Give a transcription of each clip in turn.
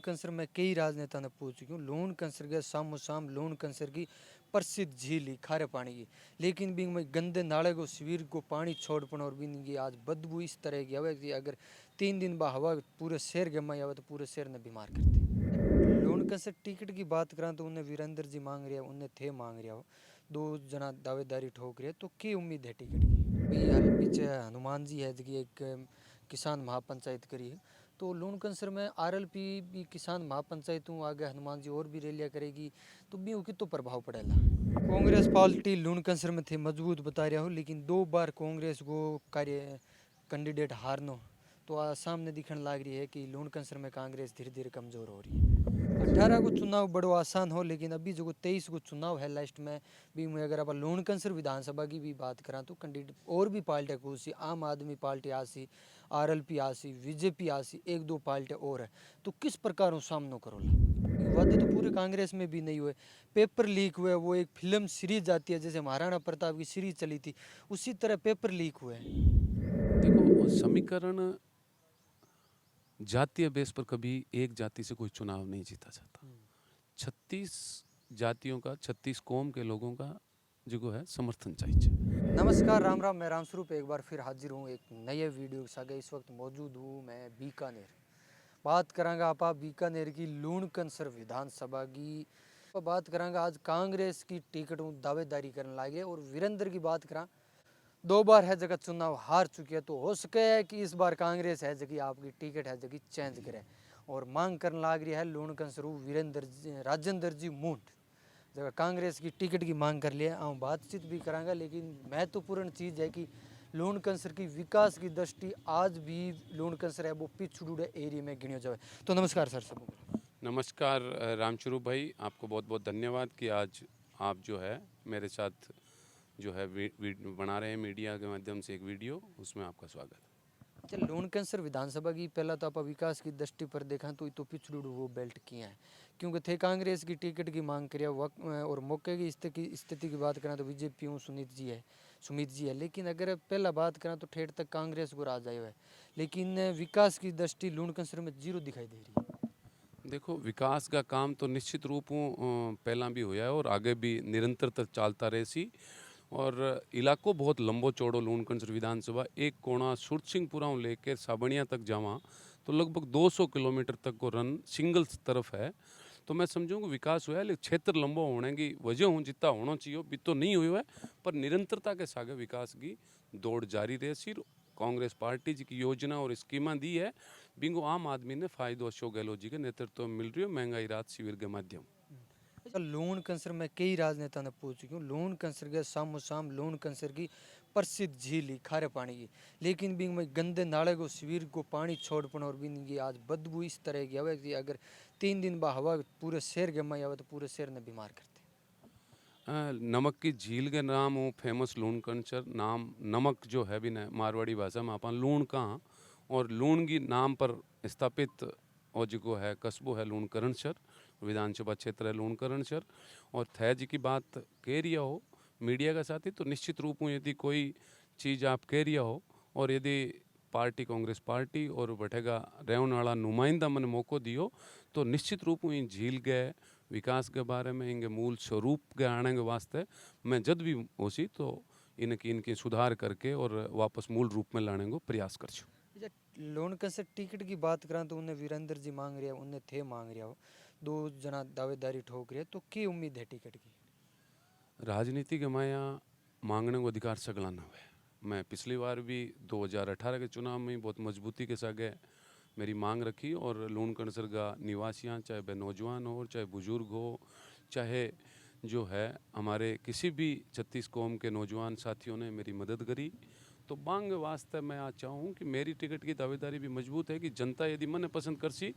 कंसर में कई राजनेता ने पूछ चुकी हूँ। लूण कंसर के सामो साम लूण कंसर की प्रसिद्ध झील ही खारे पानी की, लेकिन भी में गंदे नाले को शिविर को पानी छोड़ पड़ और भी की आज बदबू इस तरह की हवा कि अगर 3 दिन बाद हवा पूरे शहर गमाई आवे तो पूरे शहर ने बीमार करती। लूण कंसर टिकट की बात करा तो उन्हें वीरेंद्र जी मांग रहा, उन्हें थे मांग रहा हो, 2 जना दावेदारी ठोक रहे, तो क्या उम्मीद है टिकट की? भाई हाल पीछे हनुमान जी है जी एक किसान महापंचायत करी है, तो लूण कंसर में आरएलपी भी किसान महापंचायत हूँ आगे हनुमान जी और भी रैलियाँ करेगी, तो भी उसकी तो प्रभाव पड़ेगा। कांग्रेस पार्टी लूण कंसर में थे मजबूत बता रहा हो, लेकिन 2 बार कांग्रेस को कार्य कैंडिडेट हारनो तो सामने दिखने लग रही है कि लूण कंसर में कांग्रेस धीरे धीरे कमजोर हो रही है। 18 को चुनाव बड़ो आसान हो, लेकिन अभी जो 23 को चुनाव है लास्ट में भी मैं अगर आप लूण कंसर विधानसभा की भी बात करा तो कैंडिडेट और भी पार्टियाँ कुछ सी, आम आदमी पार्टी आसी, आरएलपी आसी, बीजेपी आसी, 1-2 पार्टियाँ और है, तो किस प्रकार सामना करोला? वादे तो पूरे कांग्रेस में भी नहीं हुए, पेपर लीक हुए, वो एक फिल्म सीरीज आती है जैसे महाराणा प्रताप की सीरीज चली थी उसी तरह पेपर लीक हुए। देखो, समीकरण जातीय बेस पर कभी एक जाति से कोई चुनाव नहीं जीता जाता। 36 जातियों का, 36 कौम के लोगों का जो है समर्थन चाहिए। नमस्कार, राम राम, मैं रामस्वरूप एक बार फिर हाजिर हूँ एक नए वीडियो के साथ। इस वक्त मौजूद हूँ मैं बीकानेर। बात करांगा आप बीकानेर की लूण कंसर विधानसभा की, बात करांगा आज कांग्रेस की टिकट दावेदारी करने लगे और वीरेंद्र की बात करा 2 बार है जगह चुनाव हार चुके हैं, तो हो सके है कि इस बार कांग्रेस है जगह आपकी टिकट है जगह चेंज करे और मांग करने लग रही है लूण कंसर वीरेंद्र राजेंद्र जी मूंट जगह कांग्रेस की टिकट की मांग कर लिया। हम बातचीत भी करांगा, लेकिन महत्वपूर्ण चीज़ है कि लूण कंसर की विकास की दृष्टि आज भी लूण कंसर है वो पिछड़े एरिया में गिने जाए। तो नमस्कार सर सब। नमस्कार रामचुरूप भाई, आपको बहुत बहुत धन्यवाद कि आज आप जो है मेरे साथ जो है बना रहे हैं मीडिया के माध्यम से एक वीडियो, उसमें आपका स्वागत है। चल लूण कंसर विधानसभा की पहला तो आप विकास की दृष्टि पर देखा तो पिछड़ू वो बेल्ट किया है, क्योंकि थे कांग्रेस की टिकट की मांग करिया और मौके की स्थिति की बात करें तो बीजेपी हूँ सुमित जी है, लेकिन अगर पहला बात करें तो ठेठ तक कांग्रेस को राज आयो है, लेकिन विकास की दृष्टि लूण कंसर में जीरो दिखाई दे रही है। देखो, विकास का काम तो निश्चित रूप पहला भी हुआ है और आगे भी निरंतर चलता रहे सी। और इलाको बहुत लंबो चौड़ो लूण कंसर विधानसभा, एक कोना सुरसिंहपुरा लेकर साबणिया तक जावा तो लगभग 200 किलोमीटर तक को रन सिंगल तरफ है। तो मैं समझूँगा विकास हुआ है, लेकिन क्षेत्र लंबो होने की वजह हूँ जितना होना चाहिए भी तो नहीं हुआ है, पर निरंतरता के साथ विकास की दौड़ जारी रहे सी। कांग्रेस पार्टी जी की योजना और स्कीमा दी है, बिंगो आम आदमी ने फायदो अशोक गहलोत जी के नेतृत्व में मिल रही है महंगाई राहत शिविर के माध्यम। लूण कंसर में कई राजनेता ने पूछ चुकी हूँ। लूण कंसर के सामो साम लूण कंसर की प्रसिद्ध झील ही खारे पानी की, लेकिन भी में गंदे नाले को शिविर को पानी छोड़ पड़ और भी की आज बदबू इस तरह की हवा कि अगर 3 दिन बाद हवा पूरे शहर गमाई आवे तो पूरे शहर ने बीमार करते। नमक की झील के नाम वो फेमस लूण कंसर नाम, नमक जो है भी न मारवाड़ी भाषा में अपन लूण कहाँ, और लूण की नाम पर स्थापित और जो है कस्बो है लूण करणसर, विधानसभा क्षेत्र है लूण करणसर। और थे जी की बात कह रही हो मीडिया का साथी, तो निश्चित रूप में यदि कोई चीज़ आप कह रही हो और यदि पार्टी कांग्रेस पार्टी और बैठेगा रहने वाला नुमाइंदा मैंने मौको दियो, तो निश्चित रूप में झील गए विकास के बारे में इनके मूल स्वरूप के आने के वास्ते मैं जब भी होसी तो इनके सुधार करके और वापस मूल रूप में लाने को प्रयास कर छूँ। लूण कंसर टिकट की बात करा तो उन्हें वीरेंद्र जी मांग रहे, उन्हें थे मांग रहा हो, 2 जना दावेदारी ठोक रहे, तो क्या उम्मीद है टिकट की? राजनीति के माया मांगने को अधिकार सगला न हुए। मैं पिछली बार भी 2018 के चुनाव में बहुत मजबूती के साथ मेरी मांग रखी और लूण कणसर का निवासियाँ, चाहे वह नौजवान हो, चाहे बुजुर्ग हो, चाहे जो है हमारे किसी भी 36 कौम के नौजवान साथियों ने मेरी मदद करी। तो मांग वास्ते मैं आज चाहूँ कि मेरी टिकट की दावेदारी भी मजबूत है कि जनता यदि मन पसंद करसी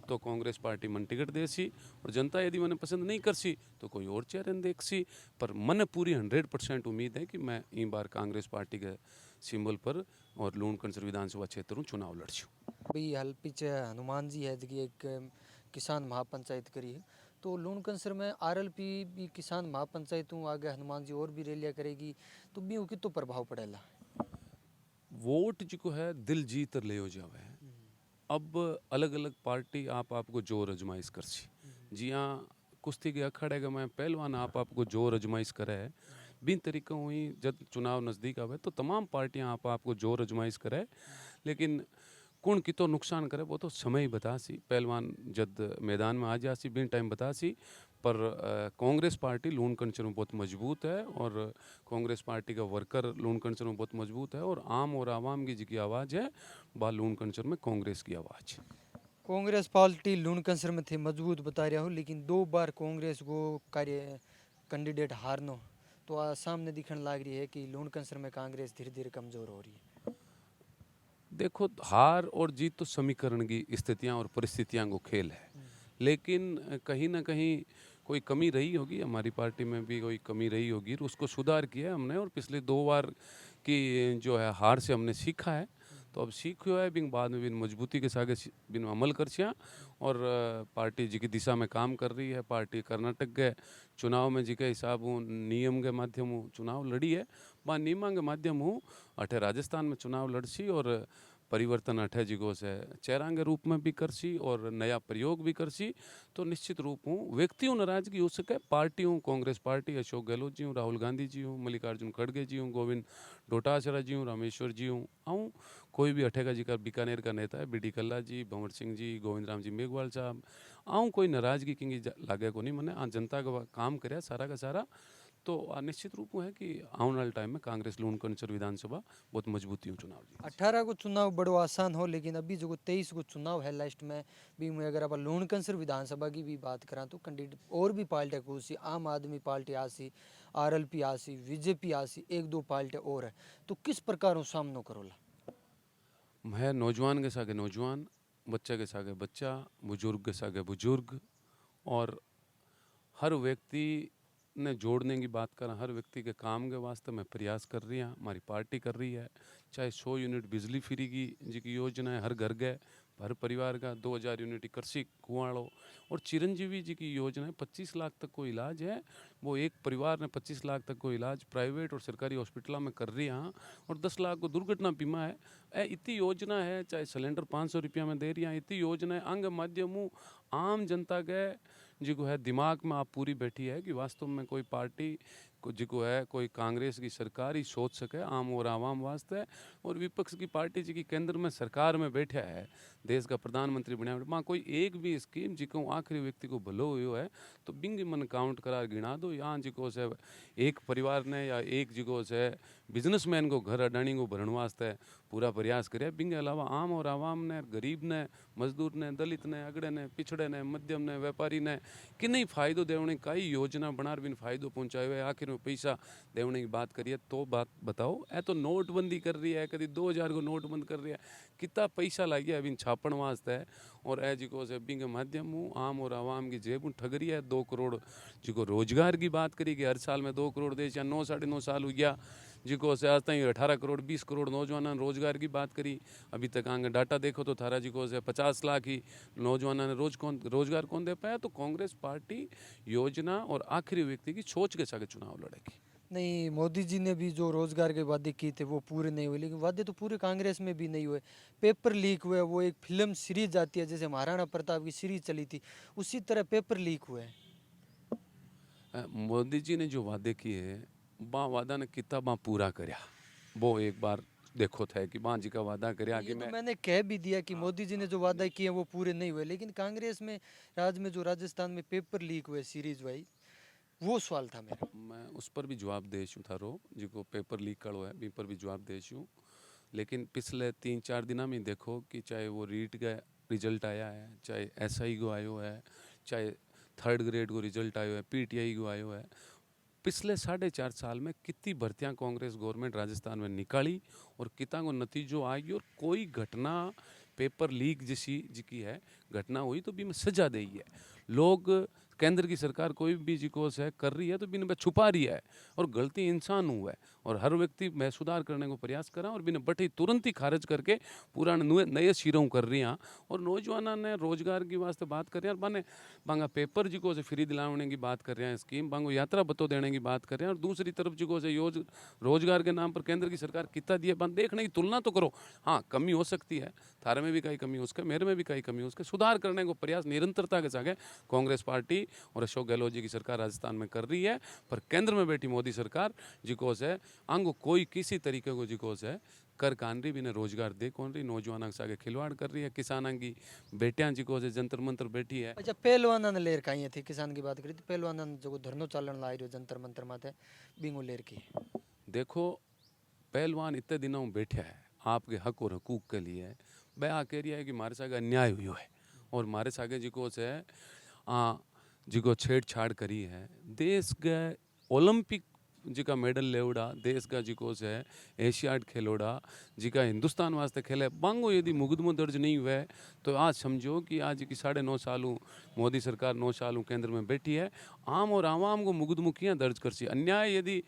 तो कांग्रेस पार्टी मन टिकट देसी, और जनता यदि मन पसंद नहीं करसी तो कोई और चेहरे देखसी। पर मन पूरी 100% उम्मीद है कि मैं इन बार कांग्रेस पार्टी के सिंबल पर और लूण कंसर विधानसभा क्षेत्र चुनाव लड़छूँ। भाई हाल पीछे हनुमान जी है जी एक किसान महापंचायत करी है, तो लूण कंसर में आरएलपी भी किसान महापंचायत हूँ आगे हनुमान जी और भी रैलियाँ करेगी, तो भी उसकी तो प्रभाव पड़ेगा। वोट जो है दिल जीत ले हो जावे है, अब अलग अलग पार्टी आपको जोर आजमाइश कर सी जी हाँ कुश्ती के अखाड़े का मैं पहलवान आपको जोर आजमाइश करे है बिन तरीका हुई जब चुनाव नज़दीक आवे तो तमाम पार्टियां आपको जोर आजमाइश करे लेकिन कौन की तो नुकसान करे वो तो समय ही बता सी पहलवान जब मैदान में आ जा सी बिन टाइम बता सी पर कांग्रेस पार्टी लून कंचर में बहुत मजबूत है और कांग्रेस पार्टी का वर्कर लून कंचर में बहुत मजबूत है और आम और आवाम की जी आवाज़ है बा लून कंचर में कांग्रेस की आवाज़ कांग्रेस पार्टी लूण कंसर में थे मजबूत बता रहा हूँ, लेकिन 2 बार कांग्रेस को कार्य कैंडिडेट हारनो तो सामने दिखने लग रही है कि लूण कंसर में कांग्रेस धीरे धीरे कमजोर हो रही है। देखो हार और जीत तो समीकरण की स्थितियां और परिस्थितियां को खेल है लेकिन कहीं ना कहीं कोई कमी रही होगी हमारी पार्टी में भी कोई कमी रही होगी और उसको सुधार किया है हमने और पिछले 2 बार की जो है हार से हमने सीखा है तो अब सीखो है बिन बाद में बिन मजबूती के साथ बिन अमल कर छिया और पार्टी जी की दिशा में काम कर रही है पार्टी कर्नाटक के चुनाव में जी के हिसाब हूँ नियम के माध्यम हूँ चुनाव लड़ी है बा नियमा के माध्यम हूँ अठे राजस्थान में चुनाव लड़सी और परिवर्तन अठे जिगो से चेहरा के रूप में भी करसी और नया प्रयोग भी करसी तो निश्चित रूप हूँ व्यक्तियों नाराजगी हो सके पार्टियों कांग्रेस पार्टी अशोक गहलोत जी हूँ राहुल गांधी जी हूँ मल्लिकार्जुन खड़गे जी हूँ गोविंद डोटासरा जी हूँ रामेश्वर जी हूँ आऊँ कोई भी अठेगा जी का बीकानेर का नेता है बीडी कल्ला जी भंवर सिंह जी गोविंद राम जी मेघवाल साहब आऊँ कोई नाराजगी किंगी लागे को नहीं मैंने जनता का काम करे सारा का सारा तो निश्चित रूप में है कि आने वाले टाइम में कांग्रेस लूण कंचर विधानसभा बहुत मजबूती चुनाव जी 18 को चुनाव बड़ो आसान हो, लेकिन अभी जो 23 को चुनाव है लास्ट में भी मैं अगर आप लूण कंसर विधानसभा की भी बात करा तो कैंडिडेट और भी पार्टियां कुछ सी आम आदमी पार्टी आसी आरएलपी आसी बीजेपी आसी 1-2 पार्टियां और है, तो किस प्रकार सामनो करोला। मैं नौजवान के सागे नौजवान बच्चे के सागे बच्चा बुजुर्ग के सागे बुजुर्ग और हर व्यक्ति ने जोड़ने की बात करें हर व्यक्ति के काम के वास्ते मैं प्रयास कर रही हूँ हमारी पार्टी कर रही है चाहे 100 यूनिट बिजली फ्री की जी की योजना है हर घर गए हर परिवार का 2000 यूनिट कृषि कुआड़ो और चिरंजीवी जी की योजना है 25 लाख तक को इलाज है वो एक परिवार ने 25 लाख तक को इलाज प्राइवेट और सरकारी हॉस्पिटलों में कर रही हैं और 10 लाख को दुर्घटना बीमा है इतनी योजना है चाहे सिलेंडर 500 रुपया में दे रही हैं इतनी योजना है अंग माध्यमों आम जनता के जिको है दिमाग में आप पूरी बैठी है कि वास्तव में कोई पार्टी को जिको है कोई कांग्रेस की सरकार ही सोच सके आम और आवाम वास्ते और विपक्ष की पार्टी जी की केंद्र में सरकार में बैठा है देश का प्रधानमंत्री बना माँ कोई एक भी स्कीम जिको आखिरी व्यक्ति को भलो हुयो है तो बिंग मन काउंट करा गिना दो यहाँ जिको से एक परिवार ने या एक जिको से बिजनेसमैन को घर अडानी को भरण वास्ते पूरा प्रयास करे बिंग अलावा आम और आवाम ने गरीब ने मजदूर ने दलित ने अगड़े ने पिछड़े ने मध्यम ने व्यापारी ने कि नहीं फायदो देवने कई योजना बनार बिन फायदो पहुंचाए हुए आखिर में पैसा देवने की बात करिए तो बात बताओ ए तो नोटबंदी कर रही है कभी 2000 को नोट बंद कर रही है कितना पैसा लग गया अभी छापण वास्ते है और ए जिको से बिंग माध्यम आम और आवाम की जेब ठग रही है 2 करोड़ जिको रोजगार की बात करी कि हर साल में 2 करोड़ देश या 9 साढ़े 9 साल हो गया जिको से आज तक 18 करोड़ 20 करोड़ नौजवानों ने रोजगार की बात करी अभी तक आगे डाटा देखो तो थारा जिको से 50 लाख ही नौजवानों ने रोजगार कौन दे पाया तो कांग्रेस पार्टी योजना और आखिरी व्यक्ति की सोच के साथ चुनाव लड़ेगी। नहीं, मोदी जी ने भी जो रोजगार के वादे किए थे वो पूरे नहीं हुए, लेकिन वादे तो पूरे कांग्रेस में भी नहीं हुए। पेपर लीक हुए, वो एक फिल्म सीरीज आती है जैसे महाराणा प्रताप की सीरीज चली थी उसी तरह पेपर लीक हुए हैं। मोदी जी ने जो वादे किए बा वादा ने कितना बा पूरा करया वो एक बार देखो था कि बा जी का वादा करया ये कि तो मैं मैंने कह भी दिया कि मोदी जी ने जो वादा किए वो पूरे नहीं हुए, लेकिन कांग्रेस में राज में जो राजस्थान में पेपर लीक हुए सीरीज वाई, वो सवाल था मेरा। मैं उस पर भी जवाब देशूँ थारो जिको पेपर लीक करो है बी पर भी जवाब देशूँ लेकिन पिछले 3-4 दिना में देखो कि चाहे वो रीट का रिजल्ट आया है चाहे एसआई को आयो है चाहे 3rd ग्रेड को रिजल्ट आयो है पीटीआई को आयो है पिछले 4.5 साल में कितनी भर्तियां कांग्रेस गवर्नमेंट राजस्थान में निकाली और कितना को नतीजों आई और कोई घटना पेपर लीक जैसी जिकी है घटना हुई तो भी में सजा दी है। लोग केंद्र की सरकार कोई भी जिको है कर रही है तो बिन छुपा रही है, और गलती इंसान हुआ है, और हर व्यक्ति में सुधार करने को प्रयास करा और बिन बटे तुरंत ही खारिज करके पूरा नए सिरों कर रही हैं। और नौजवानों ने रोजगार की वास्ते बात कर रहे हैं, और बाने बांगा पेपर जिको से फ्री दिलाने की बात कर रहे हैं, स्कीम बांगो यात्रा बतो देने की बात कर रहे हैं, और दूसरी तरफ जिको से रोजगार के नाम पर केंद्र की सरकार कितना दिए बंद देखने की तुलना तो करो। हाँ, कमी हो सकती है, थारे में भी कई कमी हो उसके, मेरे में भी कई कमी हो उसके, सुधार करने को प्रयास निरंतरता के साथ कांग्रेस पार्टी और अशोक गहलोत जी की सरकार राजस्थान में कर रही है। पर केंद्र में बैठी मोदी सरकार जिको से आंगो कोई किसी तरीके को जिको से कर कान रही, बिना रोजगार दे कौन रही, नौजवानों के आगे खिलवाड़ कर रही है, किसानों की बेटियां जिको से जंतर मंतर बैठी है। अच्छा, पहलवान ने लेर कहीं थी, किसान की बात करी थी, पहलवान जो धरनो चालन ला रही जंतर मंतर माथे बिंगो लेर की। देखो, पहलवान इतने दिनों में बैठा है आपके हक और हकूक के लिए, वह आ कह रही है कि हमारे साथ अन्याय हुई है, और हमारे सागे जिको से जिको छेड़छाड़ करी है, देश के ओलंपिक जिका मेडल लेवड़ा, देश का जिको से एशियाड खेलोड़ा, जिका हिंदुस्तान वास्ते खेले, बांगो यदि मुकदमो दर्ज नहीं हुए तो आज समझो कि आज की 9.5 सालों मोदी सरकार 9 सालों केंद्र में बैठी है, आम और आवाम को मुकदमो किया दर्ज कर सी। अन्याय यदि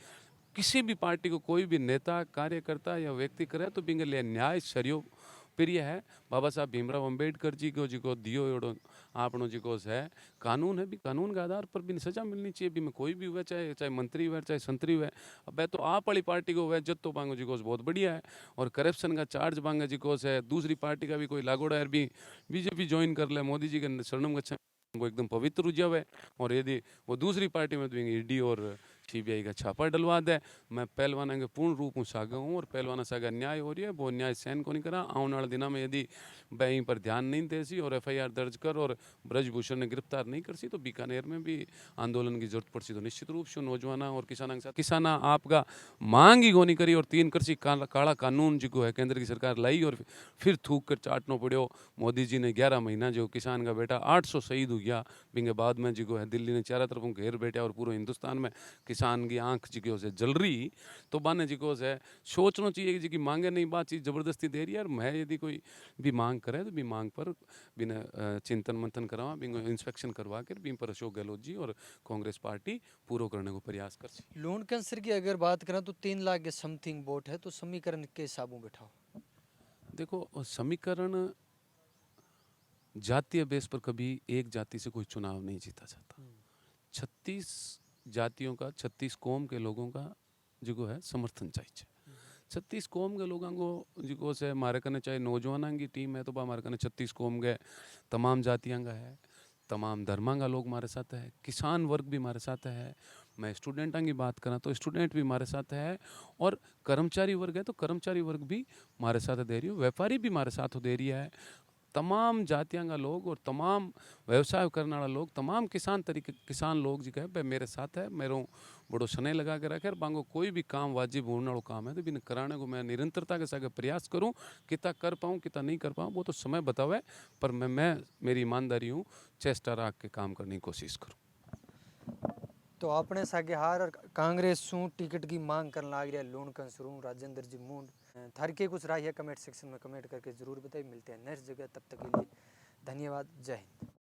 किसी भी पार्टी को कोई भी नेता, कार्यकर्ता या व्यक्ति करे तो बिंगे लिए न्याय सरियो प्रिय है। बाबा साहब भीमराव अंबेडकर जी को जिको दियो एड़ो आपनो जिको है कानून है, भी कानून के आधार पर भी सजा मिलनी चाहिए, भी में कोई भी हुए, चाहे चाहे मंत्री हुए चाहे संतरी हुए। अब तो आप वाली पार्टी को हुए जब तो बांगो जिको बहुत बढ़िया है, और करप्शन का चार्ज बांगे जिको है दूसरी पार्टी का भी कोई लागोड़ा है भी बीजेपी ज्वाइन कर ले, मोदी जी के शरणम गच्छा वो एकदम पवित्र उजव है, और यदि वो दूसरी पार्टी में तो ईडी और सीबीआई का छापा डलवा दे। मैं पहलवान के पूर्ण रूप में सागा हूँ, और पहलवान सागा अन्याय हो रही है, वो अन्याय सहन को नहीं करा। आने वाले दिनों में यदि वहीं पर ध्यान नहीं दे सी और एफआईआर दर्ज कर और ब्रजभूषण ने गिरफ्तार नहीं कर सी तो बीकानेर में भी आंदोलन की जरूरत पड़ सी। तो निश्चित रूप से नौजवान और किसाना के साथ किसाना आपका मांग ही गोनी करी, और 3 कर सी काला कानून जिको है केंद्र की सरकार लाई, और फिर थूक कर चाटना पड़ो। मोदी जी ने 11 महीना जो किसान का बेटा 800 शहीद हो गया, बिंगे बाद में जिको है दिल्ली ने चारों तरफ घेर बैठा, और पूरे हिंदुस्तान में किसान की आंख जिको से जल रही, तो बाने जिको से सोचना चाहिए कि जिकी मांगे नहीं बात चीज जबरदस्ती दे रही है। और मैं यदि कोई भी मांग करे तो भी मांग पर बिना चिंतन मंथन करवा बिंगो इंस्पेक्शन करवा कर बिन पर अशोक गहलोत जी और कांग्रेस पार्टी पूरा करने को प्रयास कर सी। लोन कैंसर की अगर बात करें तो 3 लाख के समथिंग वोट है, तो समीकरण के हिसाबों बैठाओ। देखो, समीकरण जातीय बेस पर कभी एक जाति से कोई चुनाव नहीं जीता जाता। 36 जातियों का, 36 कौम के लोगों का जो है समर्थन चाहिए। 36 कौम के लोगों को जिको से हमारे कने चाहे नौजवानों की टीम है तो हमारे कने 36 कौम के तमाम जातियां का है, तमाम धर्मां का लोग हमारे साथ है, किसान वर्ग भी हमारे साथ है। मैं स्टूडेंटां की बात करा तो स्टूडेंट भी हमारे साथ है, और कर्मचारी वर्ग है तो कर्मचारी वर्ग भी हमारे साथ दे रही है, व्यापारी भी हमारे साथ दे रही है। तमाम जातियां का लोग और तमाम व्यवसाय करने वाला लोग, तमाम किसान लोग जी कहे मेरे साथ है, मेरो बड़ो सने लगा के रखे। बांगो कोई भी काम वाजिब होने वाला काम है तो बिन कराने को मैं निरंतरता के साथ प्रयास करूं, कितना कर पाऊं कितना नहीं कर पाऊं वो तो समय बतावे, पर मैं मेरी ईमानदारी हूँ चेष्टा रख के काम करने की कोशिश करूँ। तो अपने सागे हार और कांग्रेस सू टिकट की मांग करने लग रहा है लोन कंसरू राजेंद्र जी मूंड। थार के कुछ राय है कमेंट सेक्शन में कमेंट करके जरूर बताइए। मिलते हैं नेक्स्ट जगह, तब तक के लिए धन्यवाद, जय हिंद।